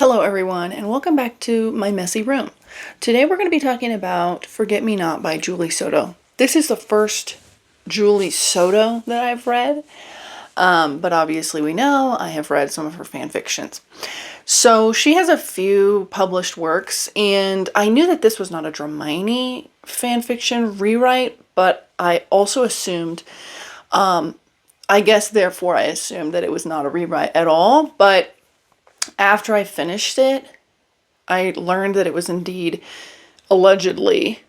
Hello everyone, and welcome back to my messy room. Today we're going to be talking about Forget Me Not by Julie Soto. This is the first Julie Soto that I've read, but obviously we know I have read some of her fan fictions. So she has a few published works, and I knew that this was not a Dramini fan fiction rewrite, but I also assumed, I guess therefore I assumed that it was not a rewrite at all, but after I finished it, I learned that it was indeed allegedly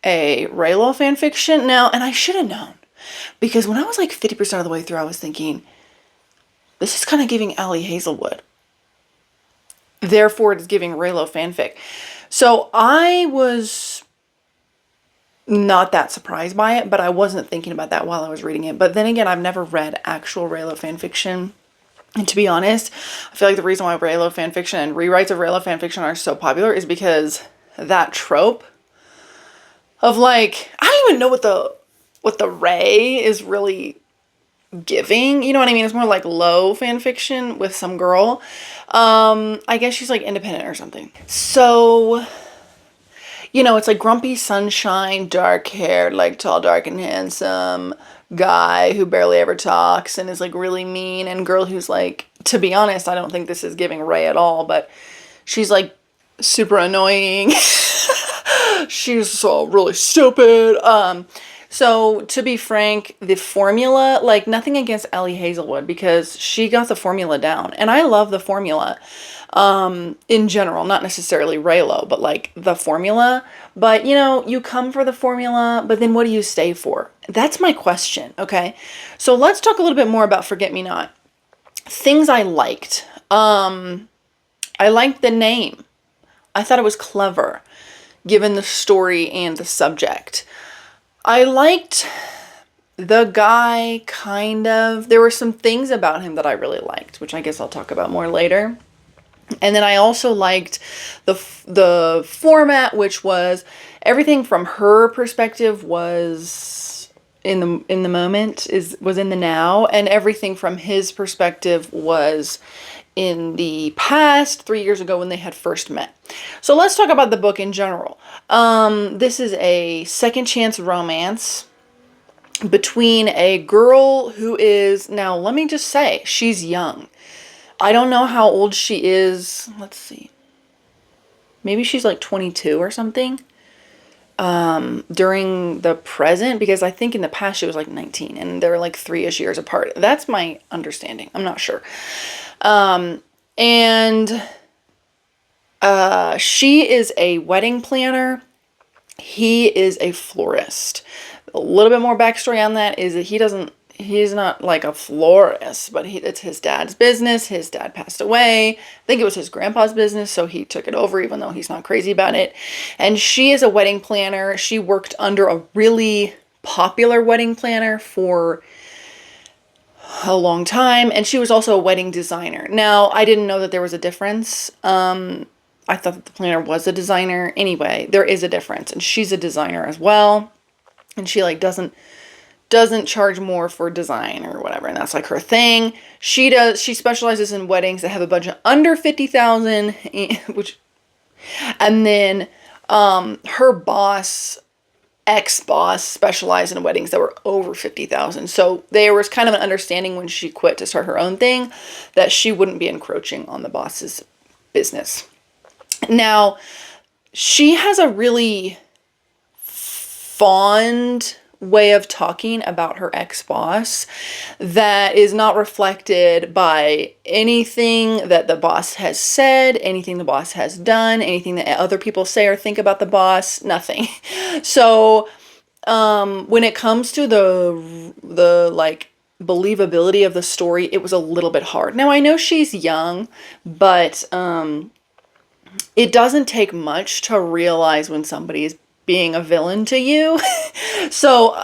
a Raylo fanfiction. Now, and I should have known, because when I was like 50% of the way through, I was thinking, this is kind of giving Allie Hazelwood. Therefore, it is giving Raylo fanfic. So I was not that surprised by it, but I wasn't thinking about that while I was reading it. But then again, I've never read actual Raylo fanfiction. And to be honest, I feel like the reason why Raylo fanfiction and rewrites of Raylo fanfiction are so popular is because that trope of like, I don't even know what the Ray is really giving. You know what I mean? It's more like low fanfiction with some girl. I guess she's like independent or something. So, it's like grumpy sunshine, dark hair, like tall, dark, and handsome guy who barely ever talks and is like really mean, and girl who's like, to be honest, I don't think this is giving Ray at all, but she's like super annoying. She's so really stupid. So to be frank, the formula, like nothing against Allie Hazelwood because she got the formula down, and I love the formula. In general, not necessarily Raylo, but like the formula. But you come for the formula, but then what do you stay for? That's my question, okay? So let's talk a little bit more about Forget Me Not. Things I liked. I liked the name. I thought it was clever, given the story and the subject. I liked the guy, kind of. There were some things about him that I really liked, which I guess I'll talk about more later. And then I also liked the format, which was everything from her perspective was in the moment, was in the now, and everything from his perspective was in the past, 3 years ago when they had first met. So let's talk about the book in general. This is a second chance romance between a girl who is, now let me just say, she's young. I don't know how old she is. Let's see. Maybe she's like 22 or something. During the present, because I think in the past she was like 19 and they're like 3-ish years apart. That's my understanding. I'm not sure. She is a wedding planner. He is a florist. A little bit more backstory on that is that he's not like a florist, but it's his dad's business. His dad passed away. I think it was his grandpa's business, so he took it over even though he's not crazy about it. And she is a wedding planner. She worked under a really popular wedding planner for a long time, and she was also a wedding designer. Now, I didn't know that there was a difference. I thought that the planner was a designer. Anyway, there is a difference, and she's a designer as well. And she like doesn't charge more for design or whatever, and that's like her thing. She specializes in weddings that have a budget under 50,000, which, and then her ex-boss specialized in weddings that were over 50,000. So there was kind of an understanding when she quit to start her own thing that she wouldn't be encroaching on the boss's business. Now, she has a really fond way of talking about her ex-boss that is not reflected by anything that the boss has said, anything the boss has done, anything that other people say or think about the boss, nothing. So when it comes to the like believability of the story, it was a little bit hard. Now I know she's young, but it doesn't take much to realize when somebody is being a villain to you. So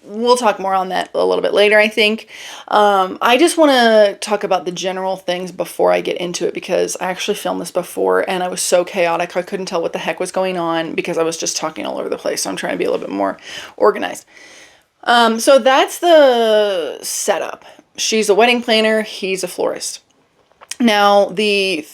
we'll talk more on that a little bit later, I think. I just want to talk about the general things before I get into it, because I actually filmed this before and I was so chaotic. I couldn't tell what the heck was going on because I was just talking all over the place. So I'm trying to be a little bit more organized. So that's the setup. She's a wedding planner. He's a florist. Now, the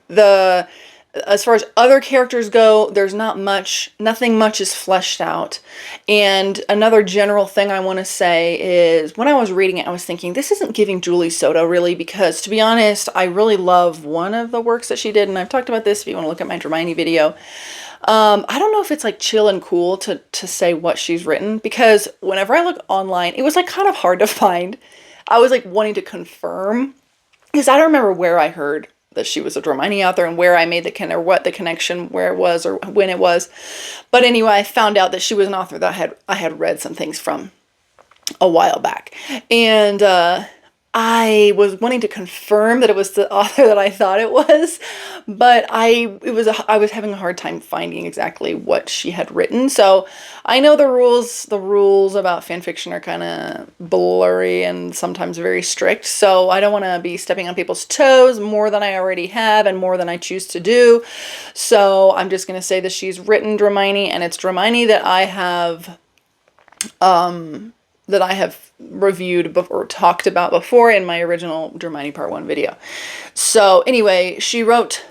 the as far as other characters go, there's not much, nothing much is fleshed out. And another general thing I want to say is when I was reading it, I was thinking, this isn't giving Julie Soto really, because to be honest, I really love one of the works that she did. And I've talked about this if you want to look at my Hermione video. I don't know if it's like chill and cool to say what she's written, because whenever I look online, it was like kind of hard to find. I was like wanting to confirm, because I don't remember where I heard that she was a Hermione author and where I made or what the connection, where it was or when it was. But anyway, I found out that she was an author that I had read some things from a while back. And I was wanting to confirm that it was the author that I thought it was, but I was having a hard time finding exactly what she had written. So I know the rules about fan fiction are kind of blurry and sometimes very strict. So I don't want to be stepping on people's toes more than I already have and more than I choose to do. So I'm just going to say that she's written Hermione, and it's Hermione that I have reviewed or talked about before in my original Hermione Part 1 video. So anyway, she wrote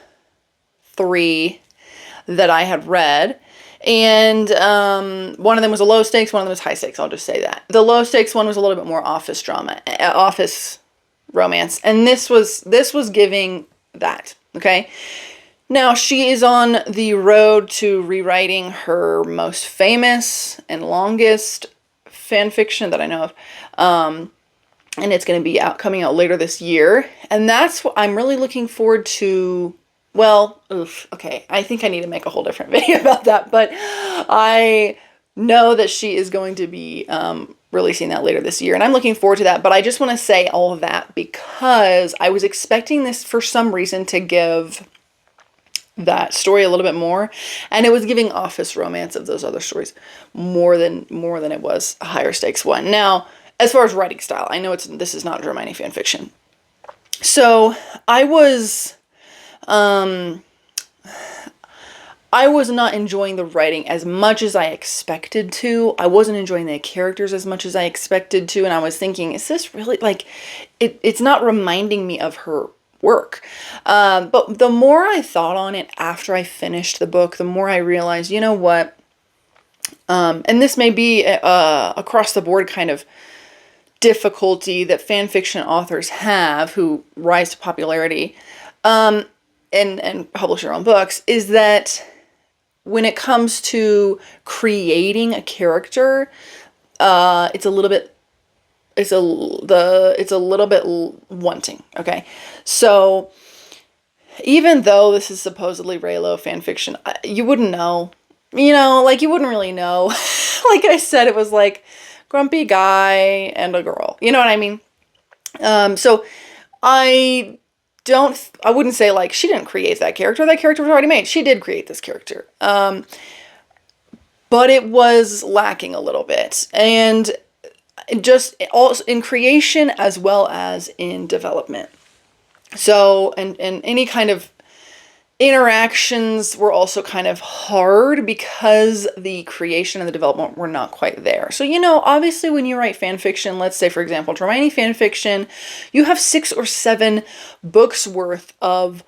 3 that I had read, and one of them was a low stakes, one of them was high stakes, I'll just say that. The low stakes one was a little bit more office drama, office romance, and this was giving that, okay? Now, she is on the road to rewriting her most famous and longest fan fiction that I know of. And it's going to be coming out later this year. And that's what I'm really looking forward to. Well, okay. I think I need to make a whole different video about that. But I know that she is going to be releasing that later this year. And I'm looking forward to that. But I just want to say all of that because I was expecting this for some reason to give that story a little bit more, and it was giving office romance of those other stories more than it was a higher stakes one. Now, as far as writing style, I know this is not Hermione fan fiction. So I was not enjoying the writing as much as I expected to. I wasn't enjoying the characters as much as I expected to, and I was thinking, is this really like it's not reminding me of her work. But the more I thought on it after I finished the book, the more I realized, you know what? And this may be across the board kind of difficulty that fan fiction authors have who rise to popularity and publish their own books, is that when it comes to creating a character, it's a little bit wanting, okay? So even though this is supposedly Reylo fan fiction, you wouldn't know. You know, like you wouldn't really know. Like I said, it was like grumpy guy and a girl. You know what I mean? So I wouldn't say like she didn't create that character. That character was already made. She did create this character. But it was lacking a little bit. And just also in creation as well as in development. So, and any kind of interactions were also kind of hard because the creation and the development were not quite there. So, you know, obviously when you write fan fiction, let's say, for example, Hermione fan fiction, you have 6 or 7 books worth of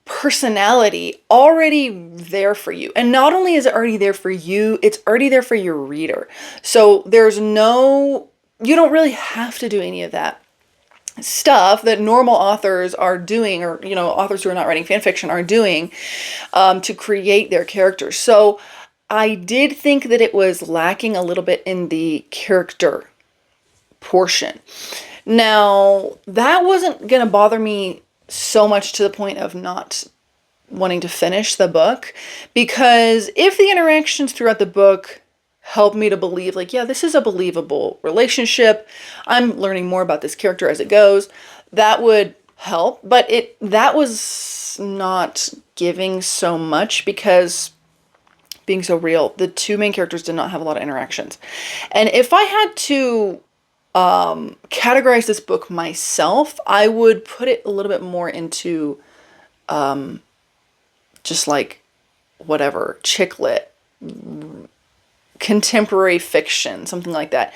personality already there for you. And not only is it already there for you, it's already there for your reader. So you don't really have to do any of that stuff that normal authors are doing, or, you know, authors who are not writing fan fiction are doing to create their characters. So I did think that it was lacking a little bit in the character portion. Now, that wasn't going to bother me so much to the point of not wanting to finish the book, because if the interactions throughout the book help me to believe, like, yeah, this is a believable relationship, I'm learning more about this character as it goes, that would help. But that was not giving so much, because being so real, the 2 main characters did not have a lot of interactions. And if I had to categorize this book myself, I would put it a little bit more into just like whatever chick lit contemporary fiction, something like that.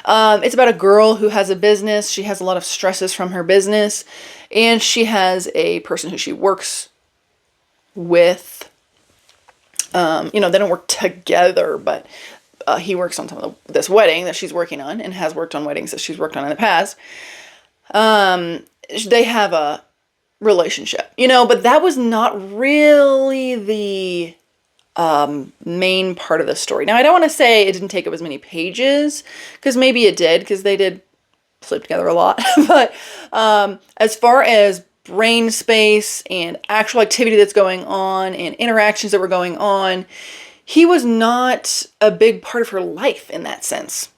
It's about a girl who has a business. She has a lot of stresses from her business, and she has a person who she works with. They don't work together, but he works on some of this wedding that she's working on, and has worked on weddings that she's worked on in the past. They have a relationship, but that was not really the main part of the story. Now, I don't want to say it didn't take up as many pages, because maybe it did, because they did sleep together a lot. But as far as brain space and actual activity that's going on and interactions that were going on, he was not a big part of her life in that sense.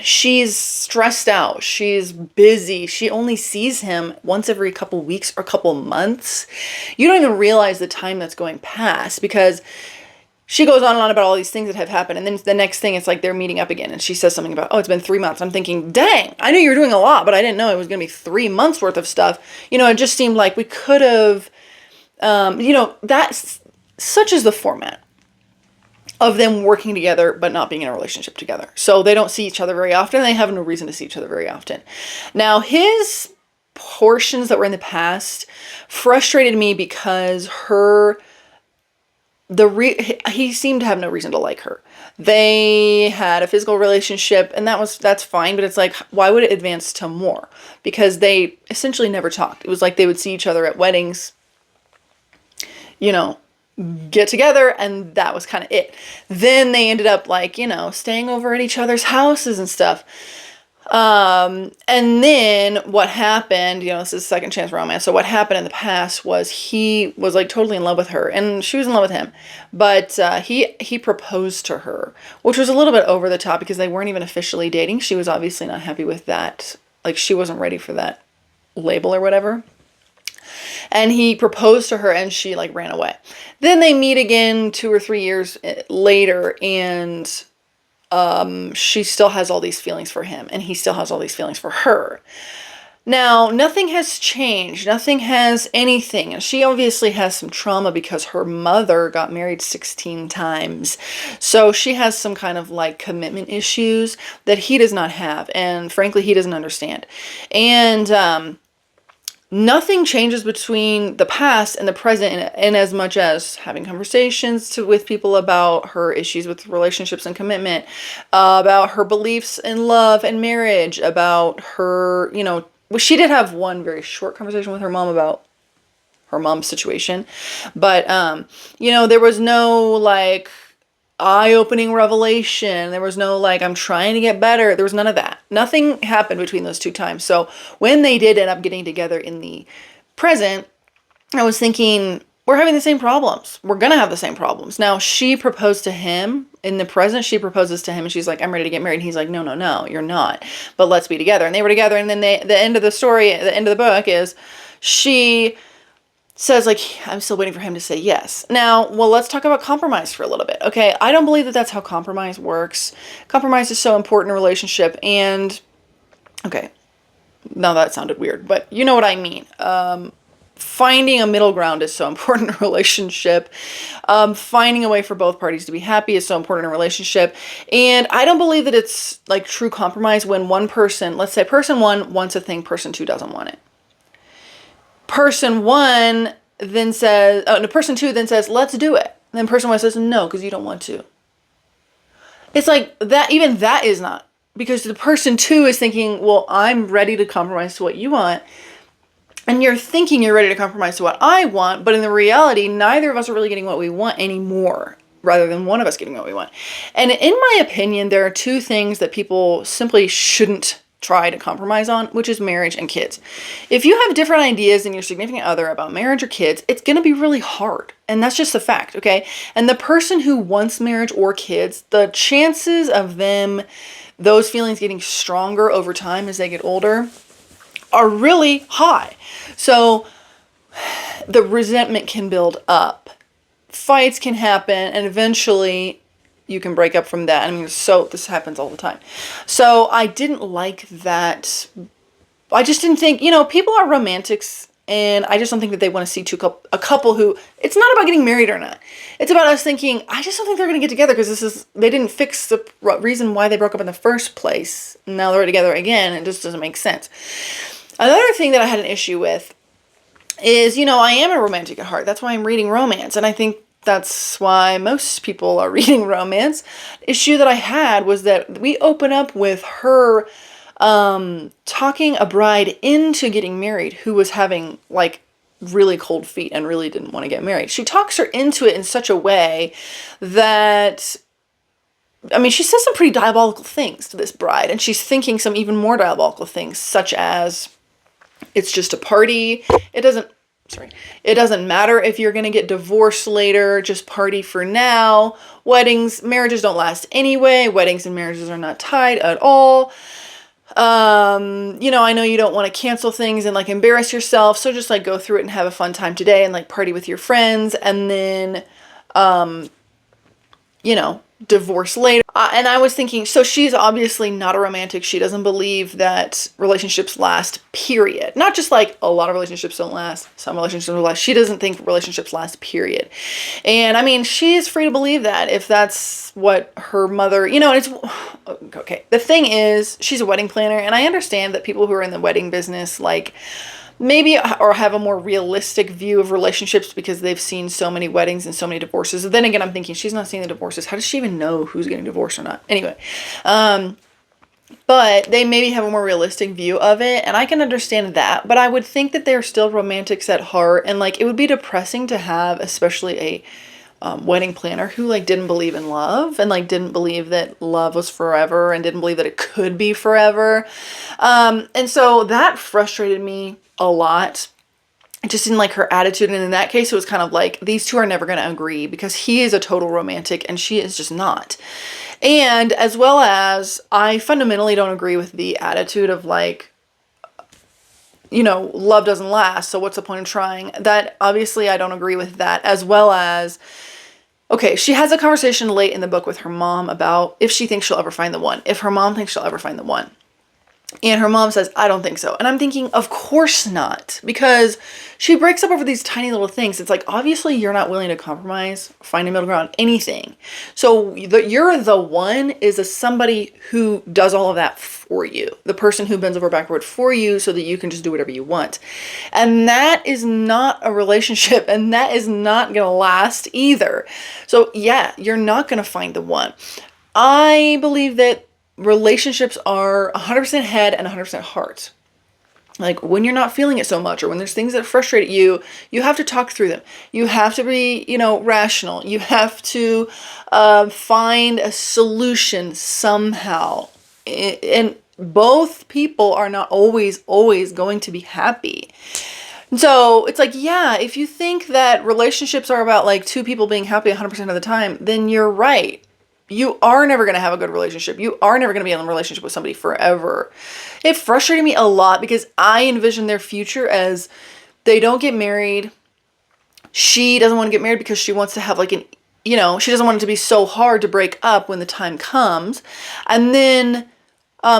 She's stressed out. She's busy. She only sees him once every couple weeks or couple months. You don't even realize the time that's going past, because she goes on and on about all these things that have happened. And then the next thing, it's like they're meeting up again. And she says something about, oh, it's been 3 months. I'm thinking, dang, I knew you were doing a lot, but I didn't know it was going to be 3 months worth of stuff. It just seemed like we could have, that's such is the format of them working together, but not being in a relationship together. So they don't see each other very often. They have no reason to see each other very often. Now, his portions that were in the past frustrated me because he seemed to have no reason to like her. They had a physical relationship, and that's fine, but it's like, why would it advance to more? Because they essentially never talked. It was like they would see each other at weddings, get together, and that was kind of it. Then they ended up staying over at each other's houses and stuff. And then what happened, this is second chance romance. So what happened in the past was he was totally in love with her, and she was in love with him. But he proposed to her, which was a little bit over the top because they weren't even officially dating. She was obviously not happy with that. She wasn't ready for that label or whatever. And he proposed to her, and she ran away. Then they meet again 2 or 3 years later, and she still has all these feelings for him, and he still has all these feelings for her. Now, nothing has changed. Nothing has anything. And she obviously has some trauma because her mother got married 16 times. So she has some kind of commitment issues that he does not have. And frankly, he doesn't understand. And nothing changes between the past and the present in as much as having conversations with people about her issues with relationships and commitment, about her beliefs in love and marriage, about her, she did have one very short conversation with her mom about her mom's situation. But, there was no eye-opening revelation. There was no I'm trying to get better. There was none of that. Nothing happened between those 2 times. So when they did end up getting together in the present, I was thinking, we're having the same problems. We're going to have the same problems. Now, she proposed to him in the present. She proposes to him, and she's like, I'm ready to get married. And he's like, no, you're not. But let's be together. And they were together. And then the end of the story, the end of the book is she says I'm still waiting for him to say yes. Now, let's talk about compromise for a little bit. Okay, I don't believe that that's how compromise works. Compromise is so important in a relationship, and okay, now that sounded weird, but you know what I mean. Finding a middle ground is so important in a relationship. Finding a way for both parties to be happy is so important in a relationship. And I don't believe that it's true compromise when one person, let's say person 1 wants a thing, person 2 doesn't want it. Person 1 then says, person 2 then says, let's do it. And then person 1 says, no, because you don't want to. It's that, even that is not. Because the person 2 is thinking, well, I'm ready to compromise to what you want. And you're thinking you're ready to compromise to what I want. But in the reality, neither of us are really getting what we want anymore, rather than one of us getting what we want. And in my opinion, there are 2 things that people simply shouldn't try to compromise on, which is marriage and kids. If you have different ideas than your significant other about marriage or kids, it's going to be really hard. And that's just a fact, okay? And the person who wants marriage or kids, the chances of those feelings getting stronger over time as they get older are really high. So the resentment can build up. Fights can happen, and eventually you can break up from that. So this happens all the time. So I didn't like that. I just didn't think, people are romantics And I just don't think that they want to see a couple who, it's not about getting married or not. It's about us thinking, I just don't think they're going to get together because they didn't fix the reason why they broke up in the first place. Now they're together again. It just doesn't make sense. Another thing that I had an issue with is, I am a romantic at heart. That's why I'm reading romance. And I think that's why most people are reading romance. The issue that I had was that we open up with her talking a bride into getting married who was having like really cold feet and really didn't want to get married. She talks her into it in such a way that, she says some pretty diabolical things to this bride, and she's thinking some even more diabolical things, such as, it's just a party. It doesn't matter if you're going to get divorced later, just party for now. Marriages don't last anyway. Weddings and marriages are not tied at all. I know you don't want to cancel things and like embarrass yourself. So just like go through it and have a fun time today and like party with your friends and then, divorce later. And I was thinking, so she's obviously not a romantic. She doesn't believe that relationships last, period. Not just like a lot of relationships don't last. Some relationships don't last. She doesn't think relationships last, period. And she is free to believe that if that's what her mother, and it's, okay. The thing is, she's a wedding planner, and I understand that people who are in the wedding business, like, maybe or have a more realistic view of relationships because they've seen so many weddings and so many divorces. Then again, I'm thinking, she's not seeing the divorces. How does she even know who's getting divorced or not? Anyway, but they maybe have a more realistic view of it, and I can understand that. But I would think that they're still romantics at heart, and like it would be depressing to have, especially a wedding planner who like didn't believe in love and like didn't believe that love was forever and didn't believe that it could be forever. And so that frustrated me a lot. I just didn't like her attitude. And in that case, it was kind of like these two are never going to agree because he is a total romantic and she is just not. And as well as I fundamentally don't agree with the attitude of like, love doesn't last. So what's the point of trying? That obviously I don't agree with that, as well as, okay, she has a conversation late in the book with her mom about if she thinks she'll ever find the one, if her mom thinks she'll ever find the one. And her mom says, I don't think so. And I'm thinking, of course not, because she breaks up over these tiny little things. It's like, obviously you're not willing to compromise, find a middle ground, anything. So you're the one is somebody who does all of that for you. The person who bends over backward for you so that you can just do whatever you want. And that is not a relationship, and that is not going to last either. So yeah, you're not going to find the one. I believe that relationships are 100% head and 100% heart. Like when you're not feeling it so much or when there's things that frustrate you, you have to talk through them. You have to be, rational. You have to find a solution somehow. And both people are not always going to be happy. So it's like, yeah, if you think that relationships are about like two people being happy 100% of the time, then you're right. You are never going to have a good relationship. You are never going to be in a relationship with somebody forever. It frustrated me a lot because I envision their future as they don't get married. She doesn't want to get married because she wants to have like she doesn't want it to be so hard to break up when the time comes. And then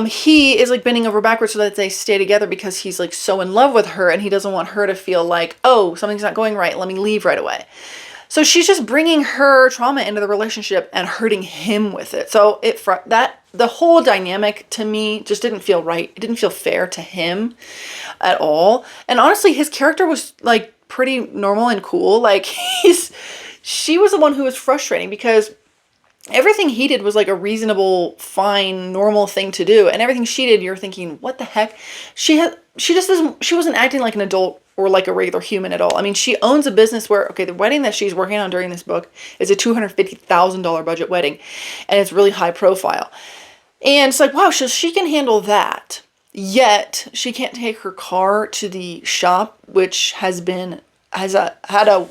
he is like bending over backwards so that they stay together because he's like so in love with her and he doesn't want her to feel like, oh, something's not going right. Let me leave right away. So she's just bringing her trauma into the relationship and hurting him with it. So the whole dynamic to me just didn't feel right. It didn't feel fair to him at all. And honestly, his character was like pretty normal and cool. Like she was the one who was frustrating because everything he did was like a reasonable, fine, normal thing to do. And everything she did, you're thinking, what the heck? She wasn't acting like an adult or like a regular human at all. I mean, she owns a business where, okay, the wedding that she's working on during this book is a $250,000 budget wedding, and it's really high profile. And it's like, wow, so she can handle that. Yet she can't take her car to the shop, which had a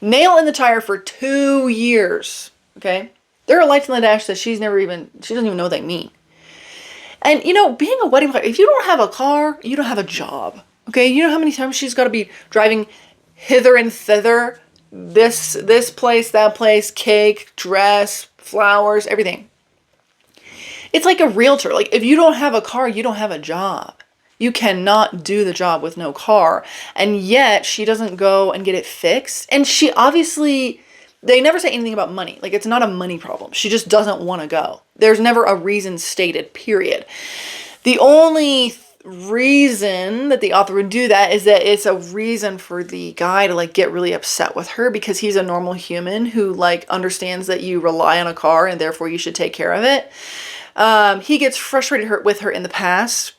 nail in the tire for 2 years. Okay, there are lights in the dash that she doesn't even know what they mean. And being a wedding planner, if you don't have a car, you don't have a job. Okay, you know how many times she's got to be driving hither and thither, this place, that place, cake, dress, flowers, everything. It's like a realtor. Like if you don't have a car, you don't have a job. You cannot do the job with no car. And yet she doesn't go and get it fixed. And she obviously, they never say anything about money. Like, it's not a money problem. She just doesn't want to go. There's never a reason stated, period. The only reason that the author would do that is that it's a reason for the guy to like get really upset with her, because he's a normal human who like understands that you rely on a car and therefore you should take care of it. He gets frustrated with her in the past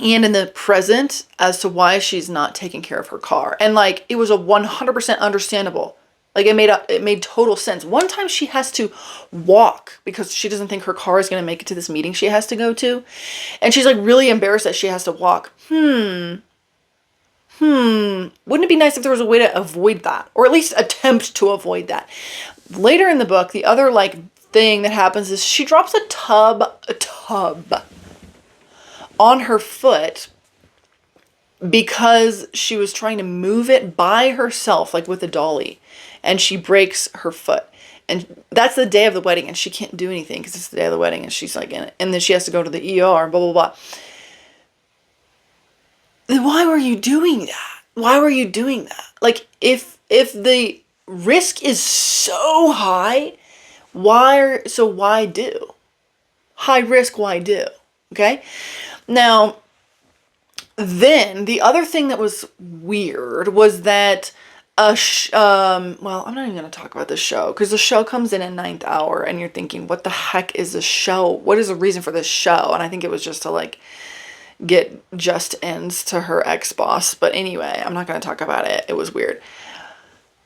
and in the present as to why she's not taking care of her car. And like, it was a 100% understandable. Like, it made total sense. One time she has to walk because she doesn't think her car is going to make it to this meeting she has to go to. And she's like really embarrassed that she has to walk. Wouldn't it be nice if there was a way to avoid that, or at least attempt to avoid that? Later in the book, the other like thing that happens is she drops a tub on her foot because she was trying to move it by herself, like with a dolly, and she breaks her foot. And that's the day of the wedding, and she can't do anything because it's the day of the wedding, and she's like in it. And then she has to go to the ER, blah, blah, blah. Then why were you doing that? Why were you doing that? Like, if the risk is so high, why do? High risk, why do? Okay? Now, then the other thing that was weird was that well, I'm not even going to talk about the show, because the show comes in at 9th hour and you're thinking, what the heck is the show? What is the reason for this show? And I think it was just to like get just ends to her ex-boss. But anyway, I'm not going to talk about it. It was weird.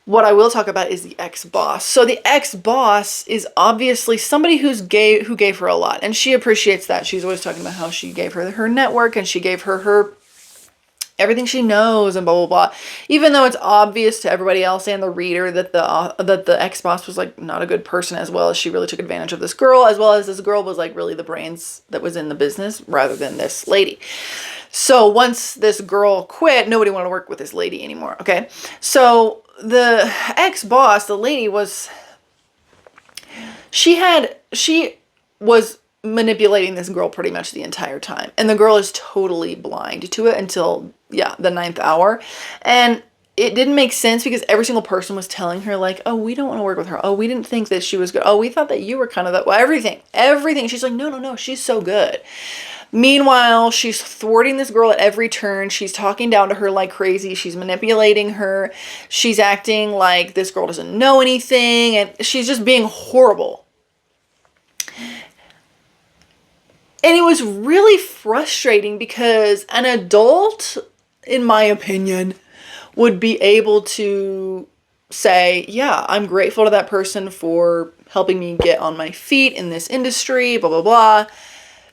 What I will talk about is the ex-boss. So the ex-boss is obviously somebody who gave her a lot, and she appreciates that. She's always talking about how she gave her network, and she gave her everything she knows, and blah, blah, blah. Even though it's obvious to everybody else and the reader that the ex-boss was like not a good person, as well as she really took advantage of this girl, as well as this girl was like really the brains that was in the business rather than this lady. So once this girl quit, nobody wanted to work with this lady anymore. Okay. So the ex-boss, the lady she was manipulating this girl pretty much the entire time. And the girl is totally blind to it until, the 9th hour. And it didn't make sense because every single person was telling her like, oh, we don't want to work with her. Oh, we didn't think that she was good. Oh, we thought that you were kind of that. Well, everything. She's like, no, she's so good. Meanwhile, she's thwarting this girl at every turn. She's talking down to her like crazy. She's manipulating her. She's acting like this girl doesn't know anything. And she's just being horrible. And it was really frustrating because an adult, in my opinion, would be able to say, yeah, I'm grateful to that person for helping me get on my feet in this industry, blah, blah,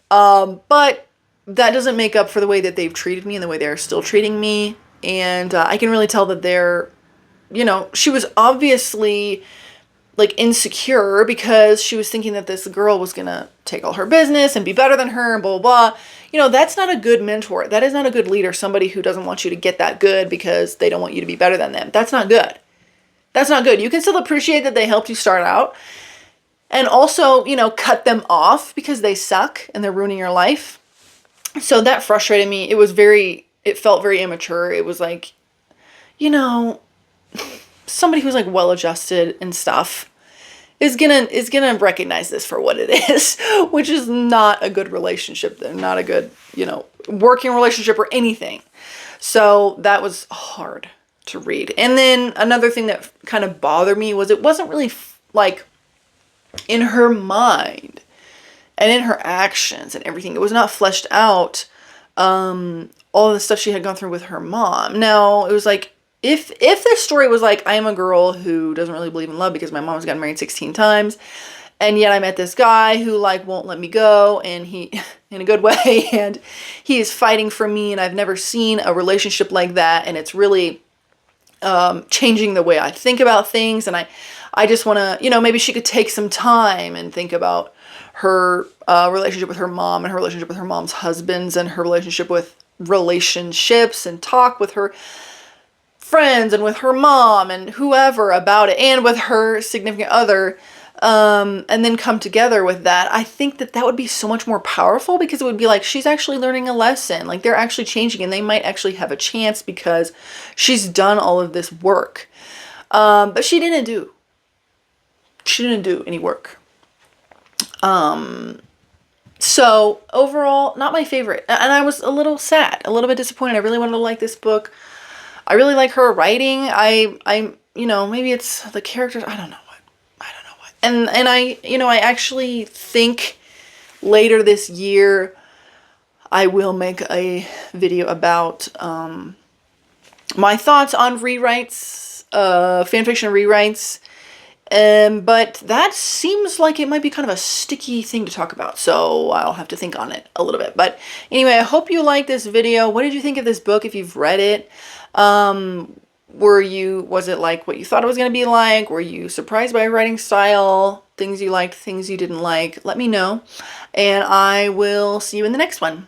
blah. But that doesn't make up for the way that they've treated me and the way they're still treating me. And I can really tell that she was obviously like insecure because she was thinking that this girl was going to take all her business and be better than her and blah, blah, blah. That's not a good mentor. That is not a good leader. Somebody who doesn't want you to get that good because they don't want you to be better than them. That's not good. That's not good. You can still appreciate that they helped you start out. And also, cut them off because they suck and they're ruining your life. So that frustrated me. It felt very immature. It was like, somebody who's like well-adjusted and stuff is gonna recognize this for what it is, which is not a good relationship. They're not a good, working relationship or anything. So that was hard to read. And then another thing that kind of bothered me was it wasn't really like in her mind and in her actions and everything. It was not fleshed out, all the stuff she had gone through with her mom. Now, it was like, if this story was like, I am a girl who doesn't really believe in love because my mom has gotten married 16 times, and yet I met this guy who like won't let me go, and he, in a good way, and he is fighting for me, and I've never seen a relationship like that, and it's really changing the way I think about things, and I just want to, maybe she could take some time and think about her relationship with her mom and her relationship with her mom's husbands and her relationship with relationships, and talk with her friends and with her mom and whoever about it, and with her significant other, and then come together with that, I think that that would be so much more powerful, because it would be like she's actually learning a lesson. Like they're actually changing, and they might actually have a chance because she's done all of this work. But she didn't do any work. So overall, not my favorite. And I was a little sad, a little bit disappointed. I really wanted to like this book. I really like her writing. Maybe it's the characters. I don't know what. And I actually think later this year I will make a video about my thoughts on rewrites, fanfiction rewrites. But that seems like it might be kind of a sticky thing to talk about, so I'll have to think on it a little bit. But anyway, I hope you liked this video. What did you think of this book if you've read it? Was it like what you thought it was going to be like? Were you surprised by writing style? Things you liked, things you didn't like? Let me know, and I will see you in the next one.